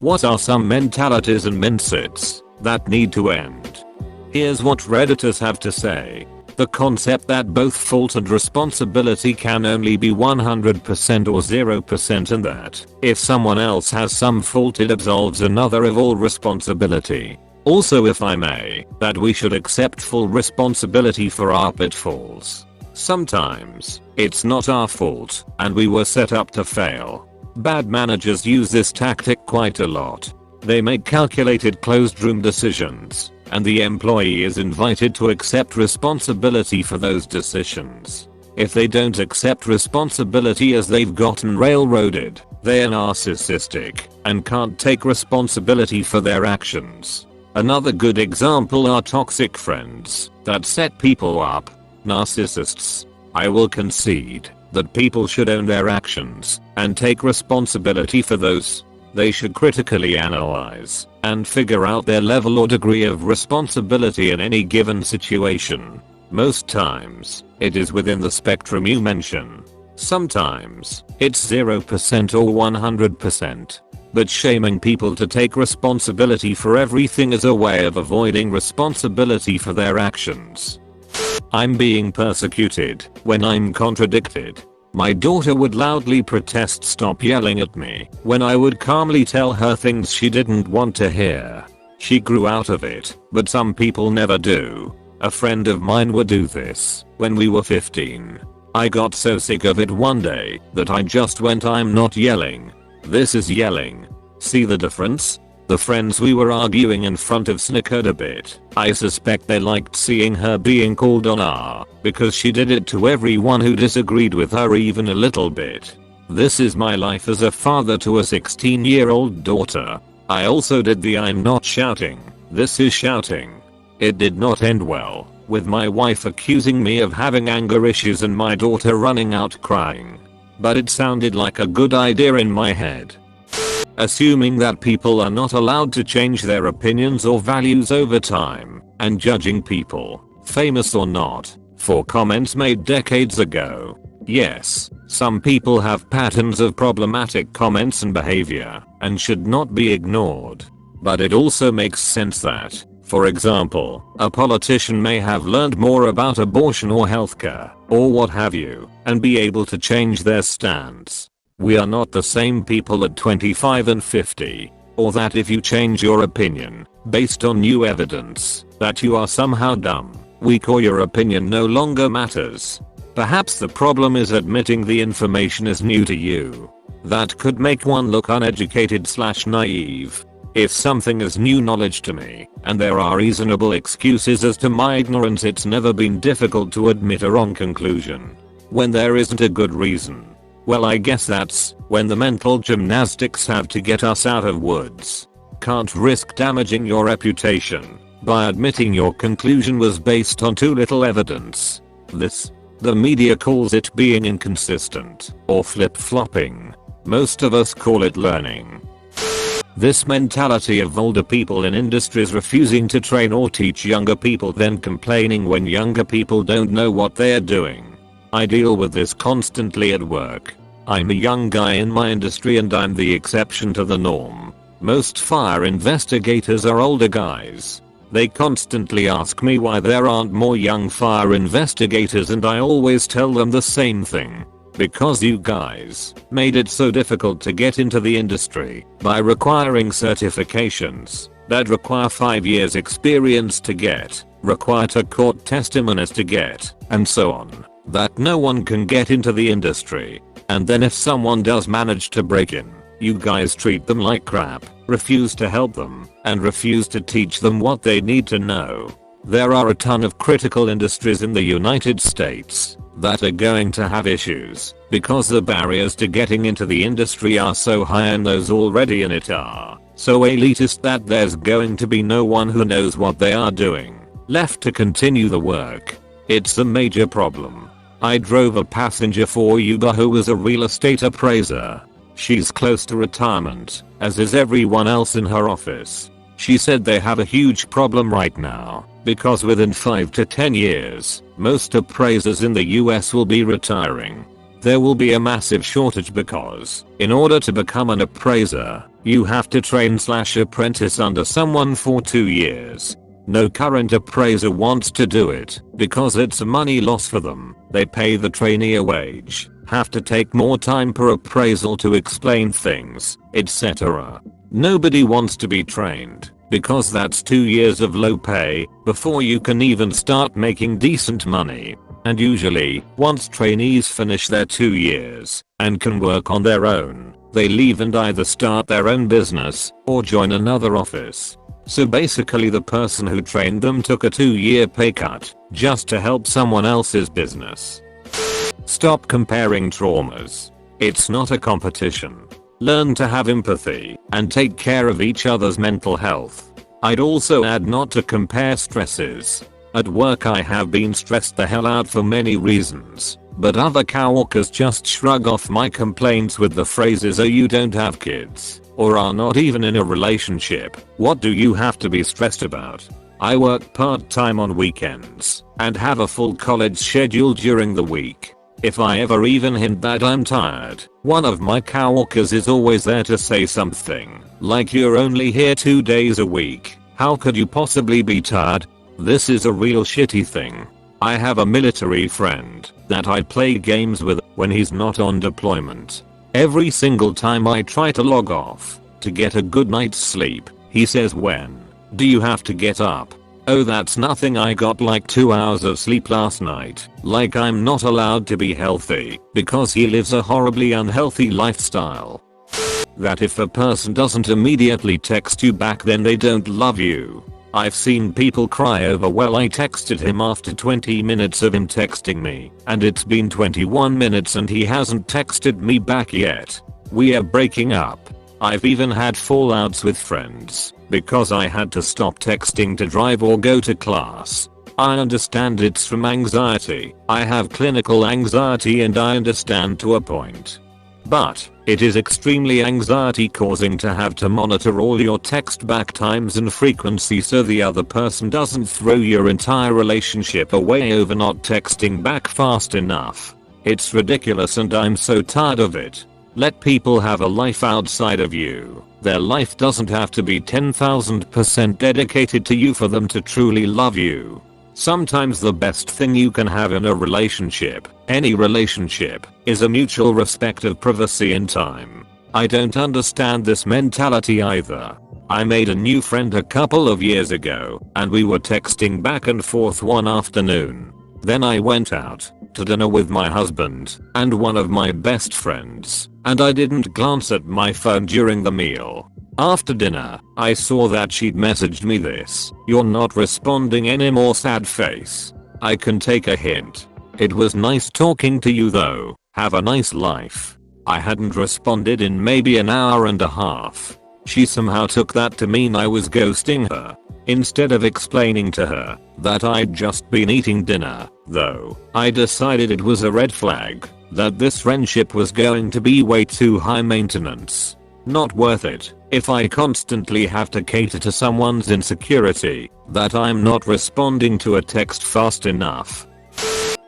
What are some mentalities and mindsets that need to end? Here's what Redditors have to say. The concept that both fault and responsibility can only be 100% or 0%, and that if someone else has some fault it absolves another of all responsibility. Also, if I may, that we should accept full responsibility for our pitfalls. Sometimes it's not our fault and we were set up to fail. Bad managers use this tactic quite a lot. They make calculated closed room decisions, and the employee is invited to accept responsibility for those decisions. If they don't accept responsibility as they've gotten railroaded, they are narcissistic and can't take responsibility for their actions. Another good example are toxic friends that set people up. Narcissists. I will concede that people should own their actions and take responsibility for those. They should critically analyze and figure out their level or degree of responsibility in any given situation. Most times, it is within the spectrum you mention. Sometimes, it's 0% or 100%. But shaming people to take responsibility for everything is a way of avoiding responsibility for their actions. I'm being persecuted when I'm contradicted. My daughter would loudly protest "stop yelling at me" when I would calmly tell her things she didn't want to hear. She grew out of it, but some people never do. A friend of mine would do this when we were 15. I got so sick of it one day that I just went, "I'm not yelling. This is yelling." See the difference? The friends we were arguing in front of snickered a bit. I suspect they liked seeing her being called on because she did it to everyone who disagreed with her even a little bit. This is my life as a father to a 16-year-old daughter. I also did the "I'm not shouting, this is shouting." It did not end well, with my wife accusing me of having anger issues and my daughter running out crying. But it sounded like a good idea in my head. Assuming that people are not allowed to change their opinions or values over time, and judging people, famous or not, for comments made decades ago. Yes, some people have patterns of problematic comments and behavior, and should not be ignored. But it also makes sense that, for example, a politician may have learned more about abortion or healthcare, or what have you, and be able to change their stance. We are not the same people at 25 and 50. Or that if you change your opinion, based on new evidence, that you are somehow dumb, weak, or your opinion no longer matters. Perhaps the problem is admitting the information is new to you. That could make one look uneducated/naive. If something is new knowledge to me, and there are reasonable excuses as to my ignorance, it's never been difficult to admit a wrong conclusion. When there isn't a good reason, well, I guess that's when the mental gymnastics have to get us out of woods. Can't risk damaging your reputation by admitting your conclusion was based on too little evidence. The media calls it being inconsistent or flip-flopping. Most of us call it learning. This mentality of older people in industries refusing to train or teach younger people, then complaining when younger people don't know what they're doing. I deal with this constantly at work. I'm a young guy in my industry and I'm the exception to the norm. Most fire investigators are older guys. They constantly ask me why there aren't more young fire investigators, and I always tell them the same thing. Because you guys made it so difficult to get into the industry by requiring certifications that require 5 years experience to get, require to court testimonies to get, and so on, that no one can get into the industry. And then if someone does manage to break in, you guys treat them like crap, refuse to help them, and refuse to teach them what they need to know. There are a ton of critical industries in the United States that are going to have issues because the barriers to getting into the industry are so high and those already in it are so elitist that there's going to be no one who knows what they are doing left to continue the work. It's a major problem. I drove a passenger for Uber who was a real estate appraiser. She's close to retirement, as is everyone else in her office. She said they have a huge problem right now because within 5 to 10 years, most appraisers in the US will be retiring. There will be a massive shortage because, in order to become an appraiser, You have to train/apprentice under someone for 2 years. No current appraiser wants to do it because it's a money loss for them. They pay the trainee a wage, have to take more time per appraisal to explain things, etc. Nobody wants to be trained because that's 2 years of low pay before you can even start making decent money. And usually, once trainees finish their 2 years and can work on their own, they leave and either start their own business or join another office. So basically the person who trained them took a 2-year pay cut just to help someone else's business. Stop comparing traumas. It's not a competition. Learn to have empathy and take care of each other's mental health. I'd also add not to compare stresses. At work I have been stressed the hell out for many reasons, but other coworkers just shrug off my complaints with the phrases "oh you don't have kids" or "are not even in a relationship. What do you have to be stressed about?" I work part-time on weekends and have a full college schedule during the week. If I ever even hint that I'm tired, one of my coworkers is always there to say something like "you're only here 2 days a week. How could you possibly be tired?" This is a real shitty thing. I have a military friend that I play games with when he's not on deployment. Every single time I try to log off to get a good night's sleep, he says, "When do you have to get up?" Oh, that's nothing, I got like 2 hours of sleep last night. Like I'm not allowed to be healthy because he lives a horribly unhealthy lifestyle. That if a person doesn't immediately text you back then they don't love you. I've seen people cry over "well I texted him after 20 minutes of him texting me and it's been 21 minutes and he hasn't texted me back yet. We are breaking up." I've even had fallouts with friends because I had to stop texting to drive or go to class. I understand it's from anxiety. I have clinical anxiety and I understand to a point. But it is extremely anxiety causing to have to monitor all your text back times and frequency so the other person doesn't throw your entire relationship away over not texting back fast enough. It's ridiculous and I'm so tired of it. Let people have a life outside of you. Their life doesn't have to be 10,000% dedicated to you for them to truly love you. Sometimes the best thing you can have in a relationship, any relationship, is a mutual respect of privacy and time. I don't understand this mentality either. I made a new friend a couple of years ago, and we were texting back and forth one afternoon. Then I went out to dinner with my husband and one of my best friends, and I didn't glance at my phone during the meal. After dinner, I saw that she'd messaged me this "you're not responding anymore, sad face." I can take a hint. It was nice talking to you though, have a nice life. I hadn't responded in maybe an hour and a half. She somehow took that to mean I was ghosting her. Instead of explaining to her that I'd just been eating dinner, though, I decided it was a red flag, that this friendship was going to be way too high maintenance. Not worth it. If I constantly have to cater to someone's insecurity that I'm not responding to a text fast enough.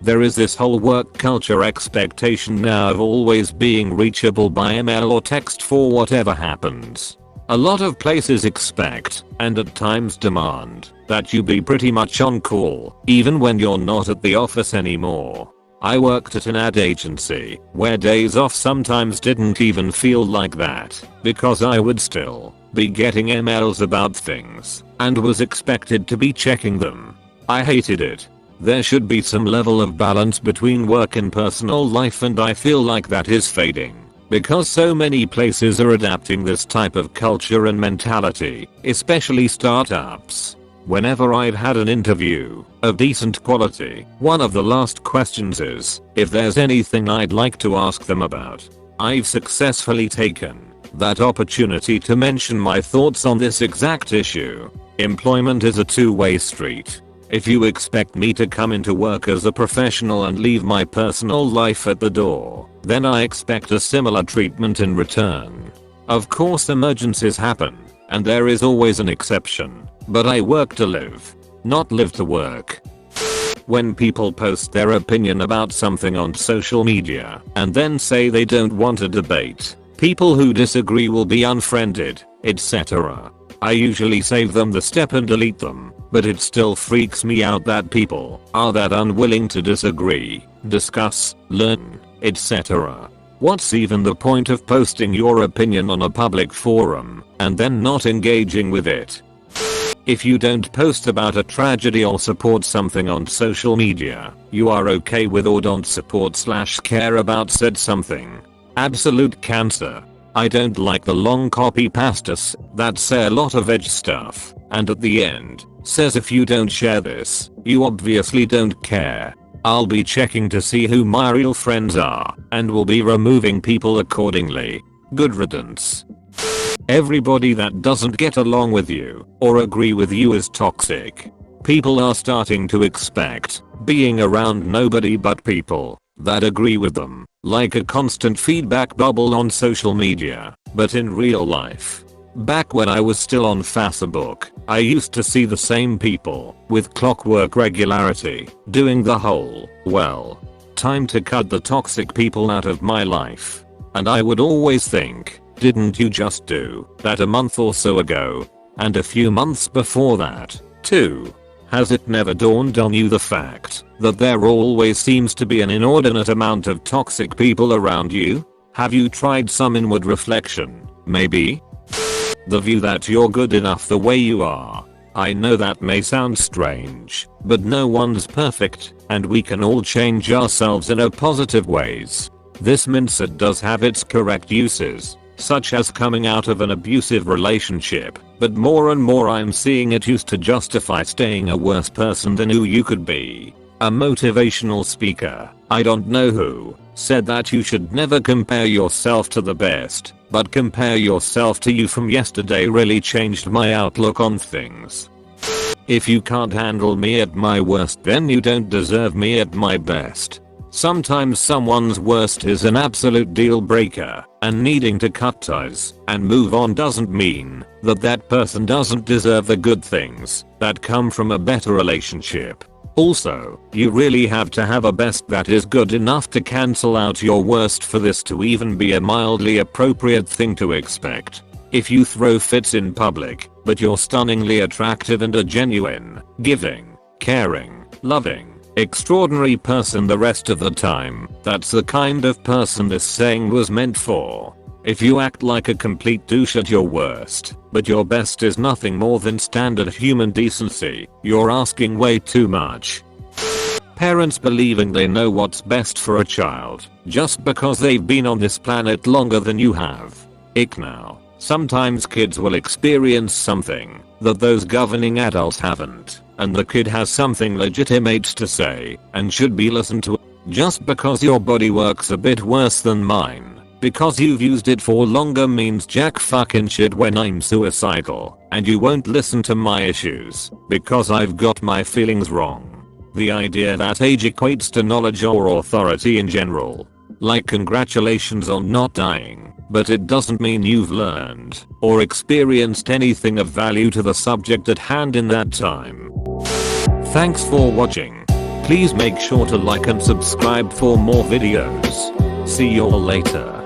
There is this whole work culture expectation now of always being reachable by email or text for whatever happens. A lot of places expect, and at times demand, that you be pretty much on call, even when you're not at the office anymore. I worked at an ad agency where days off sometimes didn't even feel like that because I would still be getting emails about things and was expected to be checking them. I hated it. There should be some level of balance between work and personal life, and I feel like that is fading because so many places are adapting this type of culture and mentality, especially startups. Whenever I've had an interview of decent quality, one of the last questions is if there's anything I'd like to ask them about. I've successfully taken that opportunity to mention my thoughts on this exact issue. Employment is a two-way street. If you expect me to come into work as a professional and leave my personal life at the door, then I expect a similar treatment in return. Of course, emergencies happen, and there is always an exception. But I work to live, not live to work. When people post their opinion about something on social media and then say they don't want a debate, People who disagree will be unfriended, etc. I usually save them the step and delete them, but it still freaks me out that people are that unwilling to disagree, discuss, learn, etc. What's even the point of posting your opinion on a public forum and then not engaging with it? If you don't post about a tragedy or support something on social media, you are okay with or don't support/care about said something. Absolute cancer. I don't like the long copy pastas that say a lot of edge stuff and at the end says if you don't share this, you obviously don't care. I'll be checking to see who my real friends are and will be removing people accordingly. Good riddance. Everybody that doesn't get along with you or agree with you is toxic. People are starting to expect being around nobody but people that agree with them, like a constant feedback bubble on social media, but in real life. Back when I was still on Facebook, I used to see the same people with clockwork regularity doing the whole, well, time to cut the toxic people out of my life. And I would always think, didn't you just do that a month or so ago? And a few months before that, too. Has it never dawned on you the fact that there always seems to be an inordinate amount of toxic people around you? Have you tried some inward reflection, maybe? The view that you're good enough the way you are. I know that may sound strange, but no one's perfect, and we can all change ourselves in a positive ways. This mindset does have its correct uses, such as coming out of an abusive relationship, but more and more I'm seeing it used to justify staying a worse person than who you could be. A motivational speaker, I don't know who, said that you should never compare yourself to the best, but compare yourself to you from yesterday really changed my outlook on things. If you can't handle me at my worst, then you don't deserve me at my best. Sometimes someone's worst is an absolute deal breaker, and needing to cut ties and move on doesn't mean that that person doesn't deserve the good things that come from a better relationship. Also, you really have to have a best that is good enough to cancel out your worst for this to even be a mildly appropriate thing to expect. If you throw fits in public, but you're stunningly attractive and a genuine, giving, caring, loving, extraordinary person the rest of the time, that's the kind of person this saying was meant for. If you act like a complete douche at your worst, but your best is nothing more than standard human decency, you're asking way too much. Parents believing they know what's best for a child, just because they've been on this planet longer than you have. Ick now. Sometimes kids will experience something that those governing adults haven't, and the kid has something legitimate to say and should be listened to. Just because your body works a bit worse than mine, because you've used it for longer means jack fucking shit when I'm suicidal, and you won't listen to my issues because I've got my feelings wrong. The idea that age equates to knowledge or authority in general. Like congratulations on not dying, but it doesn't mean you've learned or experienced anything of value to the subject at hand in that time. Thanks for watching. Please make sure to like and subscribe for more videos. See you all later.